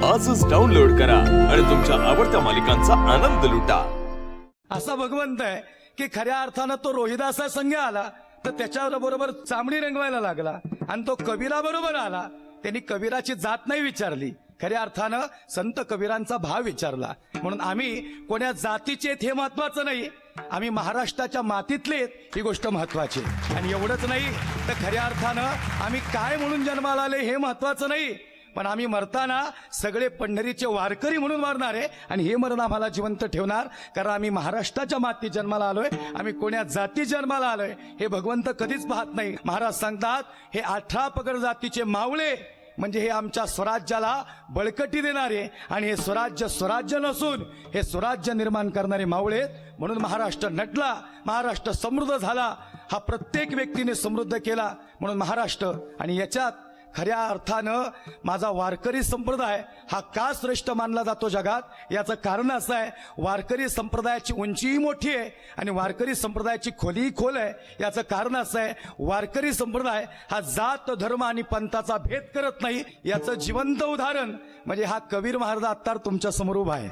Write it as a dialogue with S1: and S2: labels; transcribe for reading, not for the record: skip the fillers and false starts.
S1: आजच डाउनलोड करा आणि तुमच्या आवडत्या मालिकांचा आनंद लुटा।
S2: असा भगवंत आहे की खऱ्या अर्थानं तो रोहिदासा संघ आला तर त्याच्या बरोबर चामडी रंगवायला लागला आणि तो कबीरा बरोबर आला। त्यांनी कबीराची जात नाही विचारली, खऱ्या अर्थानं संत कबीरांचा भाव विचारला। म्हणून आम्ही कोण्या जातीचे आहेत हे महत्वाचं नाही, आम्ही महाराष्ट्राच्या मातीतले आहेत ही गोष्ट महत्वाची। आणि एवढंच नाही तर खऱ्या अर्थानं आम्ही काय म्हणून जन्माला आले हे महत्वाचं नाही, पण आम्ही मरताना सगळे पंढरीचे वारकरी म्हणून मरणार आहे आणि हे मरण आम्हाला जिवंत ठेवणार, कारण आम्ही महाराष्ट्राच्या मातीत जन्माला आलोय, आम्ही कोण्या जाती जन्माला आलोय हे भगवंत कधीच पाहत नाही। महाराज सांगतात हे 18 पगड जातीचे मावळे म्हणजे हे आमच्या स्वराज्याला बळकटी देणारे आणि हे स्वराज्य नसून हे स्वराज्य निर्माण करणारे मावळे। म्हणून महाराष्ट्र नटला, महाराष्ट्र समृद्ध झाला, हा प्रत्येक व्यक्तीने समृद्ध केला। म्हणून महाराष्ट्र आणि याच्यात खऱ्या अर्थानं माझा वारकरी संप्रदाय हा का श्रेष्ठ मानला जातो जगात, याचं कारण असं आहे वारकरी संप्रदायाची उंचीही मोठी आहे आणि वारकरी संप्रदायाची खोलीही खोल आहे। याचं कारण असं आहे वारकरी संप्रदाय हा जात धर्म आणि पंथाचा भेद करत नाही, याचं जिवंत उदाहरण म्हणजे हा कबीर महाराज आता तुमच्या समोर उभा आहे।